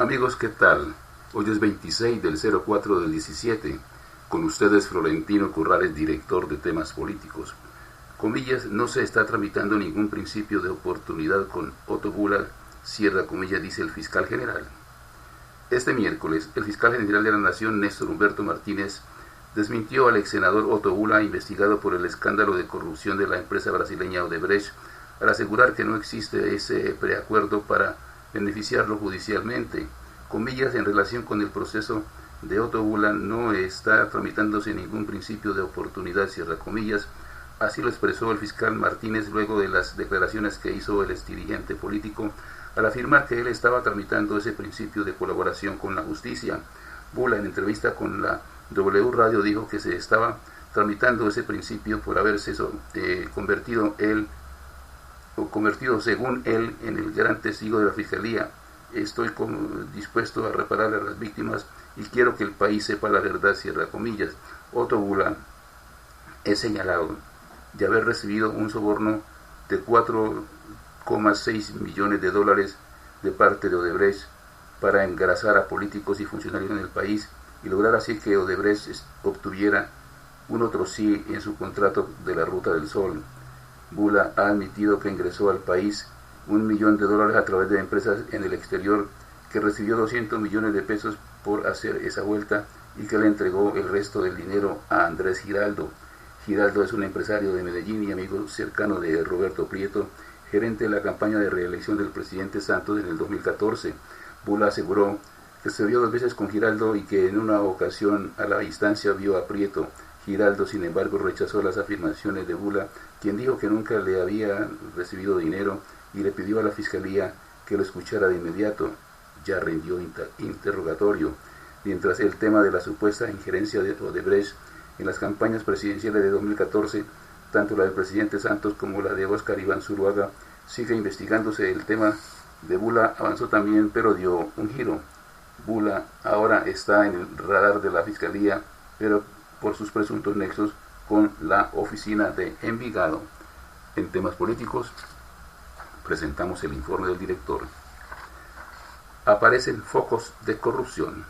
Amigos, ¿qué tal? Hoy es 26 del 04 del 17. Con ustedes Florentino Corrales, director de temas políticos. Comillas, no se está tramitando ningún principio de oportunidad con Otto Bula, cierra comillas, dice el fiscal general. Este miércoles, el fiscal general de la Nación, Néstor Humberto Martínez, desmintió al ex senador Otto Bula, investigado por el escándalo de corrupción de la empresa brasileña Odebrecht, al asegurar que no existe ese preacuerdo para beneficiarlo judicialmente. Comillas, en relación con el proceso de Otto Bula no está tramitándose ningún principio de oportunidad, cierra comillas. Así lo expresó el fiscal Martínez luego de las declaraciones que hizo el exdirigente político al afirmar que él estaba tramitando ese principio de colaboración con la justicia. Bula, en entrevista con la W Radio, dijo que se estaba tramitando ese principio por haberse convertido según él en el gran testigo de la fiscalía. Estoy dispuesto a reparar a las víctimas y quiero que el país sepa la verdad, cierra comillas. Otto Bula es señalado de haber recibido un soborno de 4,6 millones de dólares de parte de Odebrecht para engrasar a políticos y funcionarios en el país y lograr así que Odebrecht obtuviera un otro sí en su contrato de la Ruta del Sol. Bula ha admitido que ingresó al país $1 millón a través de empresas en el exterior, que recibió 200 millones de pesos por hacer esa vuelta y que le entregó el resto del dinero a Andrés Giraldo. Giraldo es un empresario de Medellín y amigo cercano de Roberto Prieto, gerente de la campaña de reelección del presidente Santos en el 2014. Bula aseguró que se vio 2 veces con Giraldo y que en una ocasión a la distancia vio a Prieto. Giraldo, sin embargo, rechazó las afirmaciones de Bula, quien dijo que nunca le había recibido dinero y le pidió a la fiscalía que lo escuchara de inmediato. Ya rindió interrogatorio. Mientras el tema de la supuesta injerencia de Odebrecht en las campañas presidenciales de 2014, tanto la del presidente Santos como la de Óscar Iván Zuluaga, sigue investigándose. El tema de Bula avanzó también, pero dio un giro. Bula ahora está en el radar de la fiscalía, pero por sus presuntos nexos con la oficina de Envigado. En temas políticos, presentamos el informe del director. Aparecen focos de corrupción.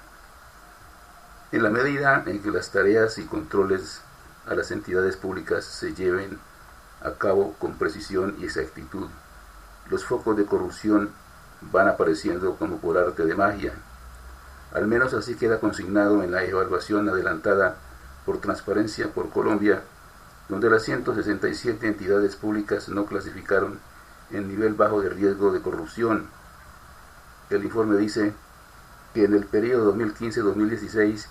En la medida en que las tareas y controles a las entidades públicas se lleven a cabo con precisión y exactitud, los focos de corrupción van apareciendo como por arte de magia. Al menos así queda consignado en la evaluación adelantada por Transparencia por Colombia, donde las 167 entidades públicas no clasificaron en nivel bajo de riesgo de corrupción. El informe dice que en el periodo 2015-2016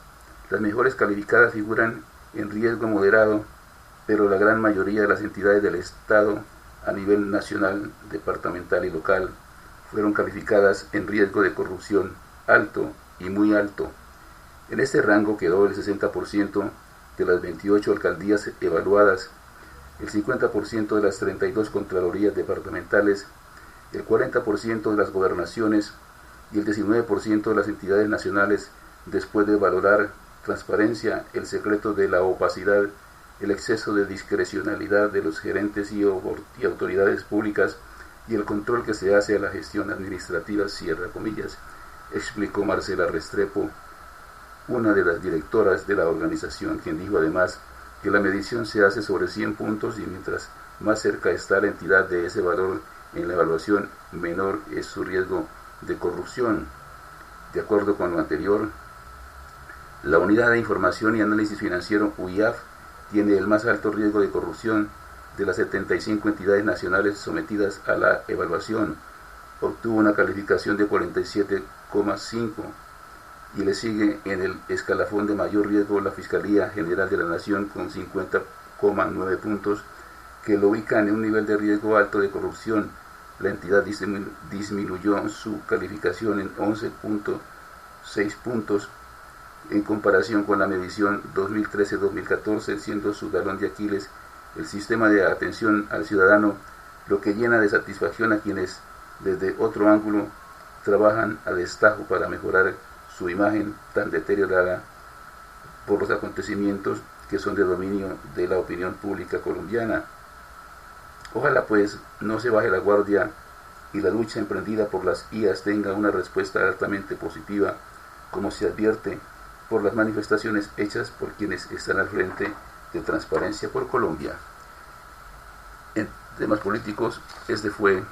las mejores calificadas figuran en riesgo moderado, pero la gran mayoría de las entidades del Estado a nivel nacional, departamental y local fueron calificadas en riesgo de corrupción alto y muy alto. En este rango quedó el 60% de las 28 alcaldías evaluadas, el 50% de las 32 contralorías departamentales, el 40% de las gobernaciones y el 19% de las entidades nacionales, después de valorar transparencia, el secreto de la opacidad, el exceso de discrecionalidad de los gerentes y autoridades públicas y el control que se hace a la gestión administrativa, cierra comillas, explicó Marcela Restrepo, una de las directoras de la organización, quien dijo además que la medición se hace sobre 100 puntos y mientras más cerca está la entidad de ese valor en la evaluación, menor es su riesgo de corrupción. De acuerdo con lo anterior, la Unidad de Información y Análisis Financiero, UIAF, tiene el más alto riesgo de corrupción de las 75 entidades nacionales sometidas a la evaluación. Obtuvo una calificación de 47,5 y le sigue en el escalafón de mayor riesgo la Fiscalía General de la Nación con 50,9 puntos, que lo ubica en un nivel de riesgo alto de corrupción. La entidad disminuyó su calificación en 11,6 puntos en comparación con la medición 2013-2014, siendo su talón de Aquiles el sistema de atención al ciudadano, lo que llena de satisfacción a quienes desde otro ángulo trabajan a destajo para mejorar su imagen tan deteriorada por los acontecimientos que son de dominio de la opinión pública colombiana. Ojalá pues no se baje la guardia y la lucha emprendida por las IAS tenga una respuesta altamente positiva, como se advierte por las manifestaciones hechas por quienes están al frente de Transparencia por Colombia. En temas políticos, este fue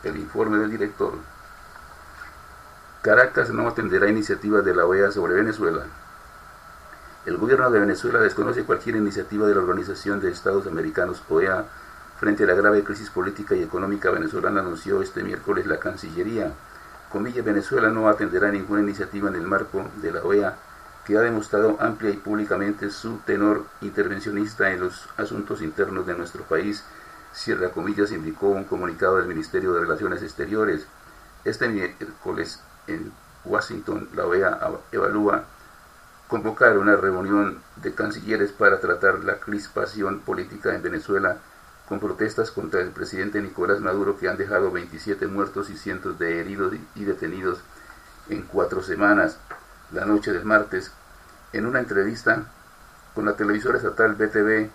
el informe del director. Caracas no atenderá iniciativas de la OEA sobre Venezuela. El gobierno de Venezuela desconoce cualquier iniciativa de la Organización de Estados Americanos, OEA, frente a la grave crisis política y económica venezolana, anunció este miércoles la Cancillería. Comillas, Venezuela no atenderá ninguna iniciativa en el marco de la OEA, que ha demostrado amplia y públicamente su tenor intervencionista en los asuntos internos de nuestro país, cierra comillas, indicó un comunicado del Ministerio de Relaciones Exteriores. Este miércoles en Washington, la OEA evalúa convocar una reunión de cancilleres para tratar la crispación política en Venezuela, con protestas contra el presidente Nicolás Maduro, que han dejado 27 muertos y cientos de heridos y detenidos en 4 semanas. La noche del martes, en una entrevista con la televisora estatal BTV,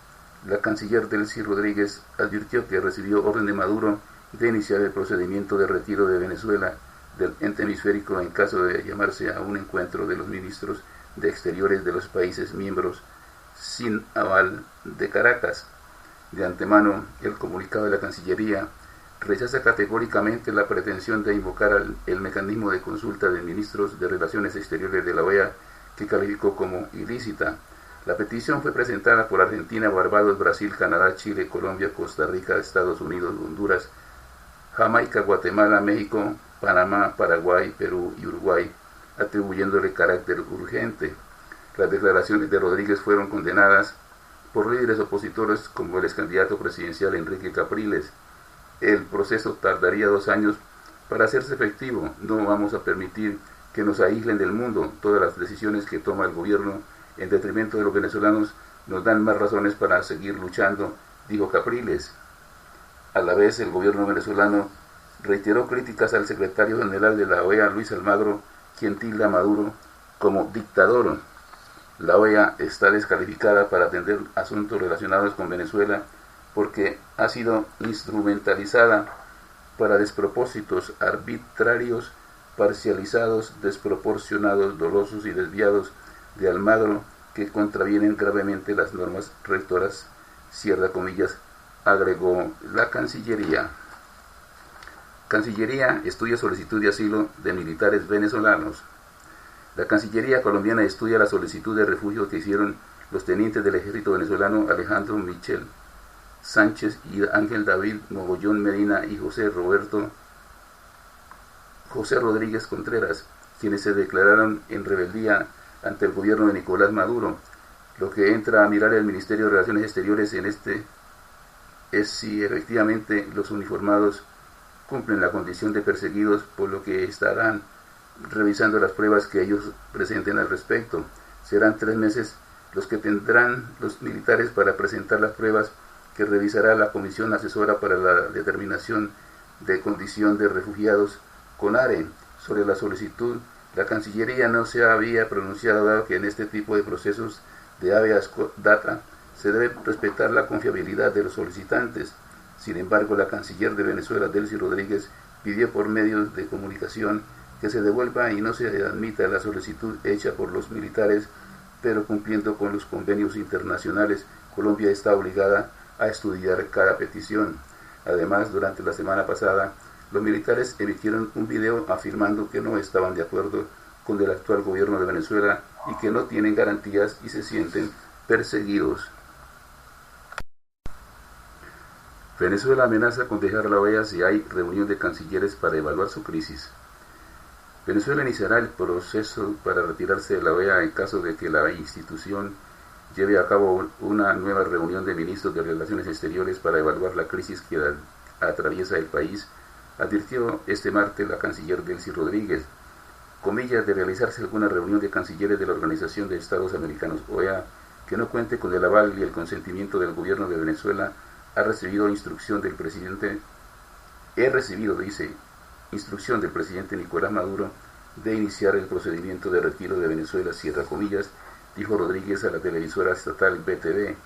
la canciller Delcy Rodríguez advirtió que recibió orden de Maduro de iniciar el procedimiento de retiro de Venezuela del ente hemisférico en caso de llamarse a un encuentro de los ministros de Exteriores de los países miembros sin aval de Caracas. De antemano, el comunicado de la Cancillería rechaza categóricamente la pretensión de invocar el mecanismo de consulta de ministros de Relaciones Exteriores de la OEA, que calificó como ilícita. La petición fue presentada por Argentina, Barbados, Brasil, Canadá, Chile, Colombia, Costa Rica, Estados Unidos, Honduras, Jamaica, Guatemala, México, Panamá, Paraguay, Perú y Uruguay, atribuyéndole carácter urgente. Las declaraciones de Rodríguez fueron condenadas por líderes opositores como el ex candidato presidencial Enrique Capriles. El proceso tardaría 2 años para hacerse efectivo. No vamos a permitir que nos aíslen del mundo. Todas las decisiones que toma el gobierno en detrimento de los venezolanos nos dan más razones para seguir luchando, dijo Capriles. A la vez, el gobierno venezolano reiteró críticas al secretario general de la OEA, Luis Almagro, quien tilda a Maduro como dictador. La OEA está descalificada para atender asuntos relacionados con Venezuela porque ha sido instrumentalizada para despropósitos arbitrarios, parcializados, desproporcionados, dolosos y desviados de Almagro, que contravienen gravemente las normas rectoras, cierra comillas, agregó la Cancillería. Cancillería estudia solicitud de asilo de militares venezolanos. La Cancillería colombiana estudia la solicitud de refugio que hicieron los tenientes del ejército venezolano Alejandro Michel Sánchez y Ángel David Mogollón Medina y José Rodríguez Contreras, quienes se declararon en rebeldía ante el gobierno de Nicolás Maduro. Lo que entra a mirar el Ministerio de Relaciones Exteriores en este es si efectivamente los uniformados cumplen la condición de perseguidos, por lo que estarán revisando las pruebas que ellos presenten al respecto. Serán 3 meses los que tendrán los militares para presentar las pruebas que revisará la Comisión Asesora para la Determinación de Condición de Refugiados, CONARE. Sobre la solicitud, la Cancillería no se había pronunciado, dado que en este tipo de procesos de habeas data se debe respetar la confiabilidad de los solicitantes. Sin embargo, la canciller de Venezuela, Delcy Rodríguez, pidió por medios de comunicación que se devuelva y no se admita la solicitud hecha por los militares, pero cumpliendo con los convenios internacionales, Colombia está obligada a estudiar cada petición. Además, durante la semana pasada, los militares emitieron un video afirmando que no estaban de acuerdo con el actual gobierno de Venezuela y que no tienen garantías y se sienten perseguidos. Venezuela amenaza con dejar la OEA si hay reunión de cancilleres para evaluar su crisis. Venezuela iniciará el proceso para retirarse de la OEA en caso de que la institución lleve a cabo una nueva reunión de ministros de Relaciones Exteriores para evaluar la crisis que atraviesa el país, advirtió este martes la canciller Delcy Rodríguez. Comillas, de realizarse alguna reunión de cancilleres de la Organización de Estados Americanos, OEA, que no cuente con el aval y el consentimiento del gobierno de Venezuela, ha recibido instrucción del presidente, instrucción del presidente Nicolás Maduro de iniciar el procedimiento de retiro de Venezuela, cierra comillas, dijo Rodríguez a la televisora estatal BTV.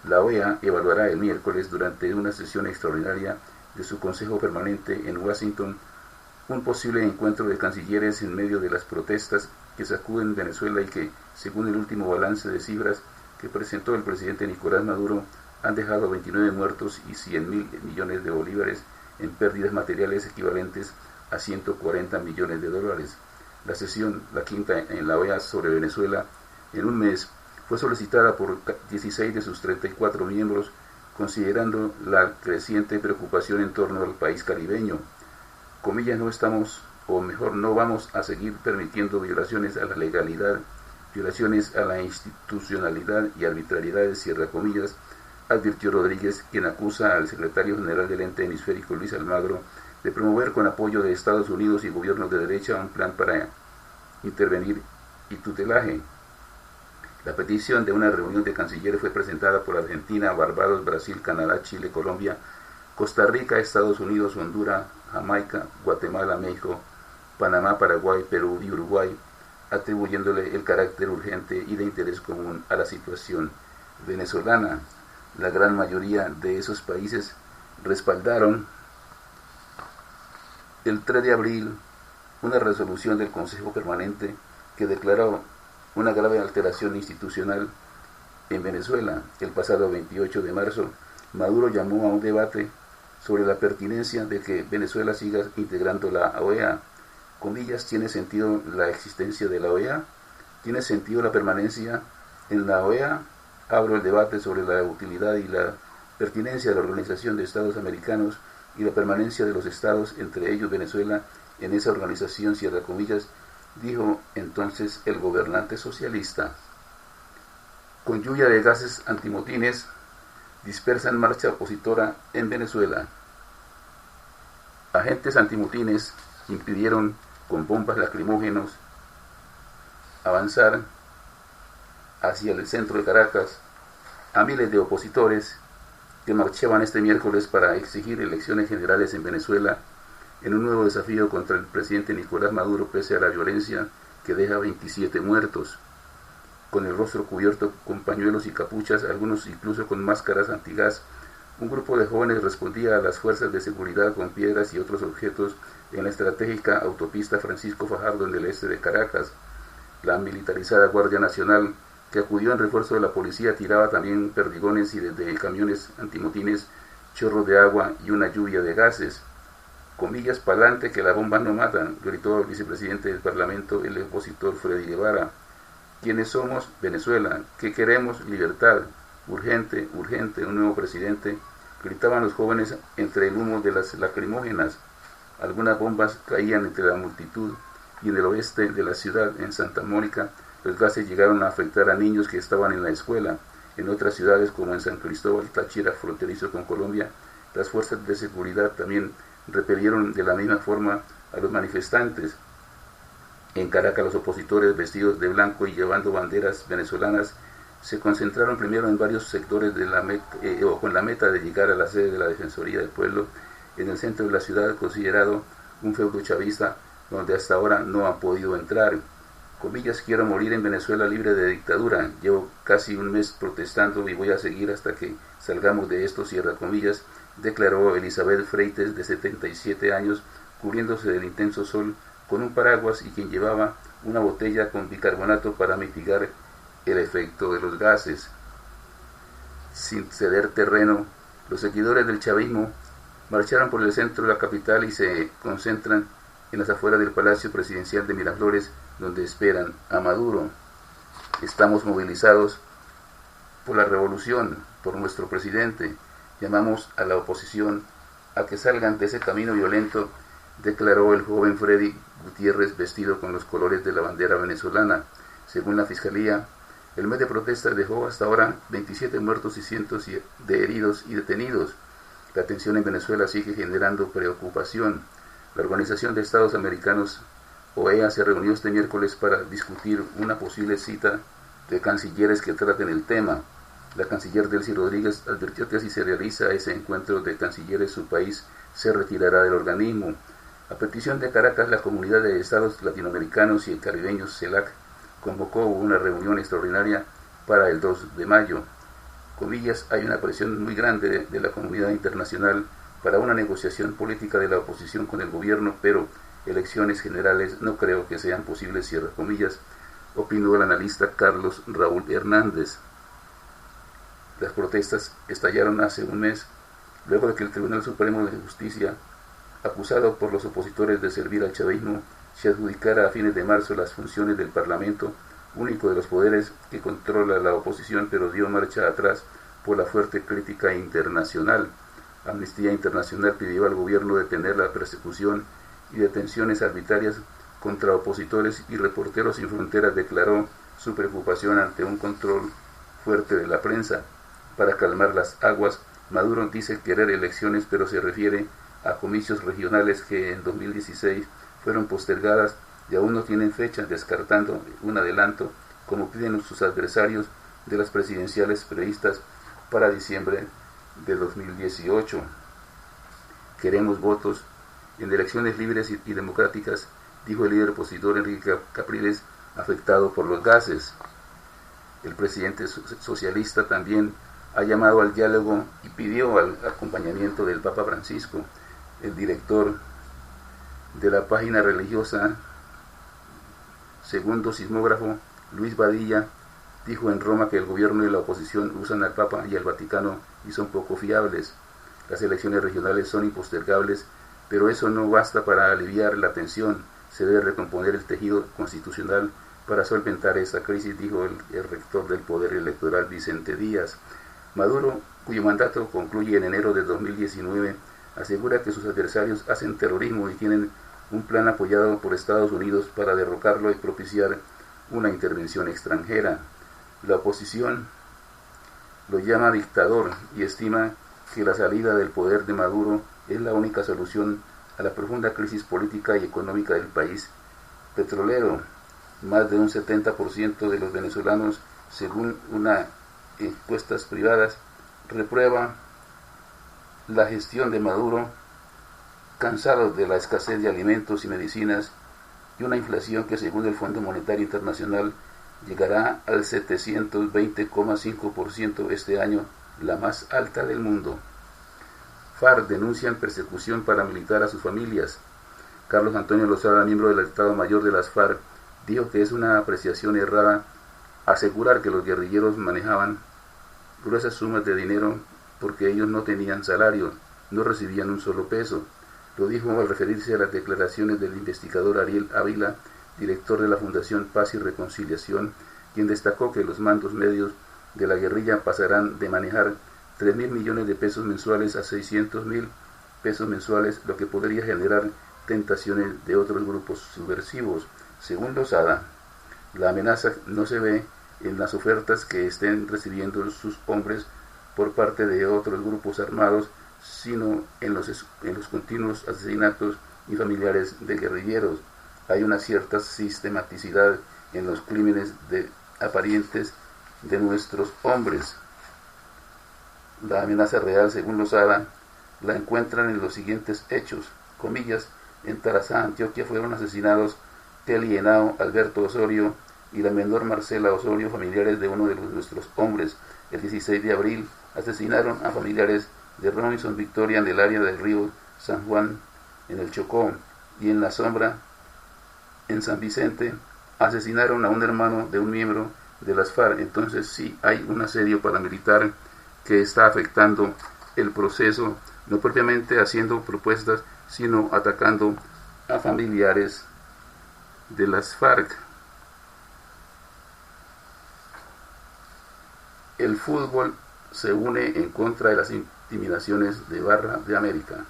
La OEA evaluará el miércoles, durante una sesión extraordinaria, de su Consejo Permanente en Washington un posible encuentro de cancilleres en medio de las protestas que sacuden Venezuela y que, según el último balance de cifras que presentó el presidente Nicolás Maduro, han dejado 29 muertos y 100.000 millones de bolívares en pérdidas materiales equivalentes a 140 millones de dólares. La sesión, la quinta en la OEA sobre Venezuela, en un mes, fue solicitada por 16 de sus 34 miembros, considerando la creciente preocupación en torno al país caribeño. Comillas, no estamos, o mejor, no vamos a seguir permitiendo violaciones a la legalidad, violaciones a la institucionalidad y arbitrariedades, cierra comillas, advirtió Rodríguez, quien acusa al secretario general del ente hemisférico, Luis Almagro, de promover con apoyo de Estados Unidos y gobiernos de derecha un plan para intervenir y tutelaje. La petición de una reunión de cancilleres fue presentada por Argentina, Barbados, Brasil, Canadá, Chile, Colombia, Costa Rica, Estados Unidos, Honduras, Jamaica, Guatemala, México, Panamá, Paraguay, Perú y Uruguay, atribuyéndole el carácter urgente y de interés común a la situación venezolana. La gran mayoría de esos países respaldaron el 3 de abril una resolución del Consejo Permanente que declaró una grave alteración institucional en Venezuela. El pasado 28 de marzo, Maduro llamó a un debate sobre la pertinencia de que Venezuela siga integrando la OEA. Comillas, ¿tiene sentido la existencia de la OEA? ¿Tiene sentido la permanencia en la OEA? Abro el debate sobre la utilidad y la pertinencia de la Organización de Estados Americanos y la permanencia de los estados, entre ellos Venezuela, en esa organización, cierra comillas, dijo entonces el gobernante socialista. Con lluvia de gases antimotines, dispersan marcha opositora en Venezuela. Agentes antimotines impidieron con bombas lacrimógenos avanzar hacia el centro de Caracas a miles de opositores que marchaban este miércoles para exigir elecciones generales en Venezuela en un nuevo desafío contra el presidente Nicolás Maduro pese a la violencia que deja 27 muertos. Con el rostro cubierto con pañuelos y capuchas, algunos incluso con máscaras antigás, un grupo de jóvenes respondía a las fuerzas de seguridad con piedras y otros objetos en la estratégica autopista Francisco Fajardo en el este de Caracas. La militarizada Guardia Nacional, que acudió en refuerzo de la policía, tiraba también perdigones y desde camiones antimotines chorros de agua y una lluvia de gases. Comillas, pa'lante que las bombas no matan, gritó el vicepresidente del Parlamento, el opositor Freddy Guevara. ¿Quiénes somos? Venezuela. ¿Qué queremos? Libertad. Urgente, urgente, un nuevo presidente, gritaban los jóvenes entre el humo de las lacrimógenas. Algunas bombas caían entre la multitud y en el oeste de la ciudad, en Santa Mónica, los gases llegaron a afectar a niños que estaban en la escuela. En otras ciudades, como en San Cristóbal, Táchira, fronterizo con Colombia, las fuerzas de seguridad también repelieron de la misma forma a los manifestantes. En Caracas, los opositores vestidos de blanco y llevando banderas venezolanas se concentraron primero en varios sectores de con la meta de llegar a la sede de la Defensoría del Pueblo en el centro de la ciudad, considerado un feudo chavista donde hasta ahora no han podido entrar. Comillas, quiero morir en Venezuela libre de dictadura. Llevo casi un mes protestando y voy a seguir hasta que salgamos de esto, cierra comillas, declaró Elizabeth Freites, de 77 años, cubriéndose del intenso sol con un paraguas y quien llevaba una botella con bicarbonato para mitigar el efecto de los gases. Sin ceder terreno, los seguidores del chavismo marcharon por el centro de la capital y se concentran en las afueras del Palacio Presidencial de Miraflores, donde esperan a Maduro. Estamos movilizados por la revolución, por nuestro presidente. Llamamos a la oposición a que salgan de ese camino violento, declaró el joven Freddy Gutiérrez, vestido con los colores de la bandera venezolana. Según la Fiscalía, el mes de protestas dejó hasta ahora 27 muertos y cientos de heridos y detenidos. La tensión en Venezuela sigue generando preocupación. La Organización de Estados Americanos, OEA, se reunió este miércoles para discutir una posible cita de cancilleres que traten el tema. La canciller Delcy Rodríguez advirtió que si se realiza ese encuentro de cancilleres, su país se retirará del organismo. A petición de Caracas, la Comunidad de Estados Latinoamericanos y Caribeños, CELAC, convocó una reunión extraordinaria para el 2 de mayo. Comillas, hay una presión muy grande de la comunidad internacional para una negociación política de la oposición con el gobierno, pero elecciones generales no creo que sean posibles, cierra comillas, opinó el analista Carlos Raúl Hernández. Las protestas estallaron hace un mes, luego de que el Tribunal Supremo de Justicia, acusado por los opositores de servir al chavismo, se adjudicara a fines de marzo las funciones del Parlamento, único de los poderes que controla la oposición, pero dio marcha atrás por la fuerte crítica internacional. Amnistía Internacional pidió al gobierno detener la persecución y detenciones arbitrarias contra opositores, y Reporteros Sin Fronteras declaró su preocupación ante un control fuerte de la prensa. Para calmar las aguas, Maduro dice querer elecciones, pero se refiere a comicios regionales que en 2016 fueron postergadas y aún no tienen fecha, descartando un adelanto, como piden sus adversarios de las presidenciales previstas para diciembre de 2018. Queremos votos en elecciones libres y democráticas, dijo el líder opositor Enrique Capriles, afectado por los gases. El presidente socialista también ha llamado al diálogo y pidió el acompañamiento del Papa Francisco. El director de la página religiosa Segundo Sismógrafo, Luis Badilla, dijo en Roma que el gobierno y la oposición usan al Papa y al Vaticano y son poco fiables. Las elecciones regionales son impostergables, pero eso no basta para aliviar la tensión. Se debe recomponer el tejido constitucional para solventar esta crisis, dijo el rector del Poder Electoral, Vicente Díaz. Maduro, cuyo mandato concluye en enero de 2019, asegura que sus adversarios hacen terrorismo y tienen un plan apoyado por Estados Unidos para derrocarlo y propiciar una intervención extranjera. La oposición lo llama dictador y estima que la salida del poder de Maduro es la única solución a la profunda crisis política y económica del país petrolero. Más de un 70% de los venezolanos, según unas encuestas privadas, reprueba la gestión de Maduro, cansados de la escasez de alimentos y medicinas y una inflación que, según el Fondo Monetario Internacional, llegará al 720,5% este año, la más alta del mundo. FARC denuncian persecución paramilitar a sus familias. Carlos Antonio Lozada, miembro del Estado Mayor de las FARC, dijo que es una apreciación errada asegurar que los guerrilleros manejaban gruesas sumas de dinero porque ellos no tenían salario, no recibían un solo peso. Lo dijo al referirse a las declaraciones del investigador Ariel Ávila, director de la Fundación Paz y Reconciliación, quien destacó que los mandos medios de la guerrilla pasarán de manejar 3.000 millones de pesos mensuales a 600.000 pesos mensuales, lo que podría generar tentaciones de otros grupos subversivos. Según Lozada, la amenaza no se ve en las ofertas que estén recibiendo sus hombres por parte de otros grupos armados, sino en los continuos asesinatos y familiares de guerrilleros. Hay una cierta sistematicidad en los crímenes aparentes de nuestros hombres. La amenaza real, según Lozada, la encuentran en los siguientes hechos, comillas: en Tarazá, Antioquia, fueron asesinados Teli Henao, Alberto Osorio y la menor Marcela Osorio, familiares de uno de nuestros hombres. El 16 de abril asesinaron a familiares de Robinson Victoria en el área del río San Juan, en el Chocó, y en La Sombra, en San Vicente, asesinaron a un hermano de un miembro de las FARC. Entonces sí hay un asedio paramilitar que está afectando el proceso, no propiamente haciendo propuestas, sino atacando a familiares de las FARC. El fútbol se une en contra de las intimidaciones de Barra de América.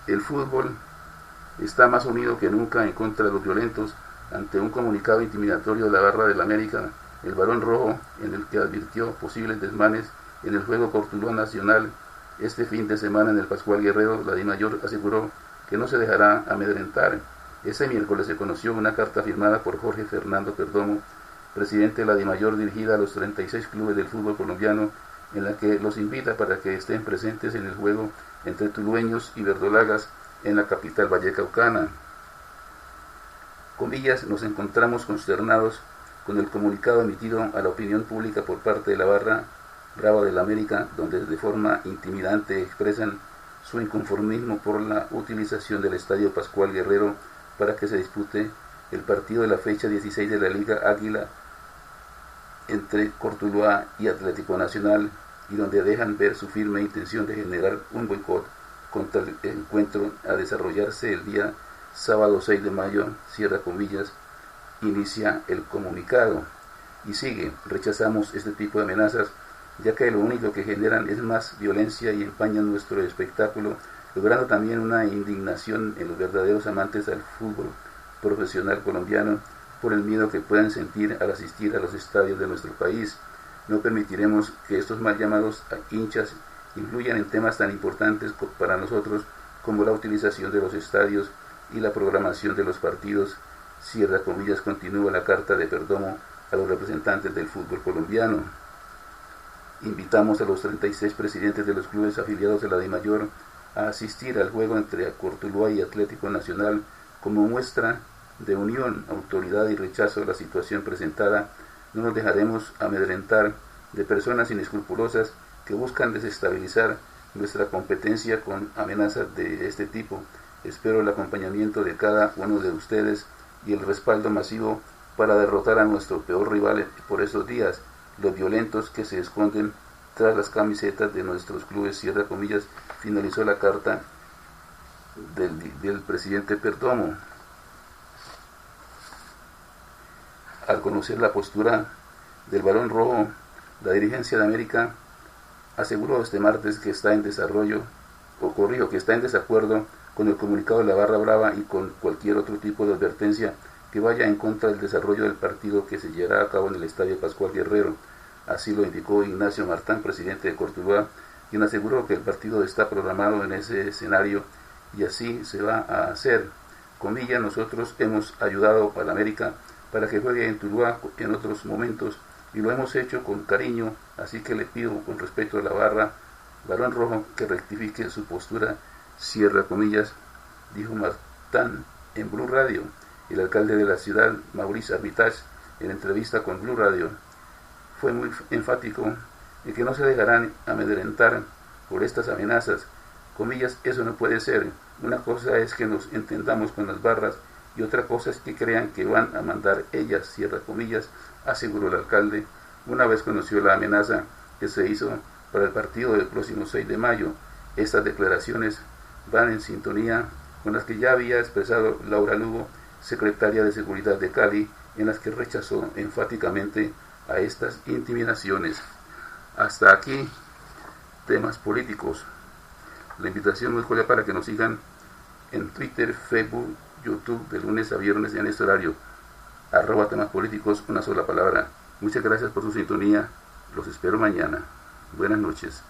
El fútbol está más unido que nunca en contra de los violentos. Ante un comunicado intimidatorio de la Barra de la América, el Barón Rojo, en el que advirtió posibles desmanes en el juego Cortuluá Nacional este fin de semana en el Pascual Guerrero, la DIMAYOR aseguró que no se dejará amedrentar. Ese miércoles se conoció una carta firmada por Jorge Fernando Perdomo, presidente de la DIMAYOR, dirigida a los 36 clubes del fútbol colombiano, en la que los invita para que estén presentes en el juego entre tulueños y verdolagas en la capital vallecaucana. Comillas: nos encontramos consternados con el comunicado emitido a la opinión pública por parte de la Barra Brava del América, donde de forma intimidante expresan su inconformismo por la utilización del Estadio Pascual Guerrero para que se dispute el partido de la fecha 16 de la Liga Águila entre Cortuluá y Atlético Nacional, y donde dejan ver su firme intención de generar un boicot contra el encuentro a desarrollarse el día sábado 6 de mayo, cierra comillas, inicia el comunicado. Y sigue: rechazamos este tipo de amenazas, ya que lo único que generan es más violencia y empañan nuestro espectáculo, logrando también una indignación en los verdaderos amantes al fútbol profesional colombiano por el miedo que puedan sentir al asistir a los estadios de nuestro país. No permitiremos que estos mal llamados hinchas influyan en temas tan importantes para nosotros como la utilización de los estadios y la programación de los partidos. Cierra comillas, continúa la carta de Perdomo a los representantes del fútbol colombiano. Invitamos a los 36 presidentes de los clubes afiliados a la DIMAYOR a asistir al juego entre Cortuluá y Atlético Nacional como muestra de unión, autoridad y rechazo a la situación presentada. No nos dejaremos amedrentar de personas inescrupulosas que buscan desestabilizar nuestra competencia con amenazas de este tipo. Espero el acompañamiento de cada uno de ustedes y el respaldo masivo para derrotar a nuestro peor rival por estos días, los violentos que se esconden tras las camisetas de nuestros clubes. Cierra comillas, finalizó la carta del presidente Perdomo. Al conocer la postura del Barón Rojo, la dirigencia de América aseguró este martes que está en desacuerdo con el comunicado de la Barra Brava y con cualquier otro tipo de advertencia que vaya en contra del desarrollo del partido que se llevará a cabo en el Estadio Pascual Guerrero. Así lo indicó Ignacio Martán, presidente de Cortuluá, quien aseguró que el partido está programado en ese escenario y así se va a hacer. Comilla, nosotros hemos ayudado a la América para que juegue en Tuluá en otros momentos y lo hemos hecho con cariño, así que le pido con respeto a la Barón Rojo que rectifique su postura. Cierra comillas, dijo Martán en Blue Radio. El alcalde de la ciudad, Maurice Armitage, en entrevista con Blue Radio, fue muy enfático en que no se dejarán amedrentar por estas amenazas. Comillas, eso no puede ser. Una cosa es que nos entendamos con las barras y otra cosa es que crean que van a mandar ellas, cierra comillas, aseguró el alcalde. Una vez conoció la amenaza que se hizo para el partido del próximo 6 de mayo, estas declaraciones van en sintonía con las que ya había expresado Laura Lugo, secretaria de Seguridad de Cali, en las que rechazó enfáticamente a estas intimidaciones. Hasta aquí, temas políticos. La invitación muy cordial para que nos sigan en Twitter, Facebook, YouTube, de lunes a viernes en este horario, @temas políticos, una sola palabra. Muchas gracias por su sintonía, los espero mañana. Buenas noches.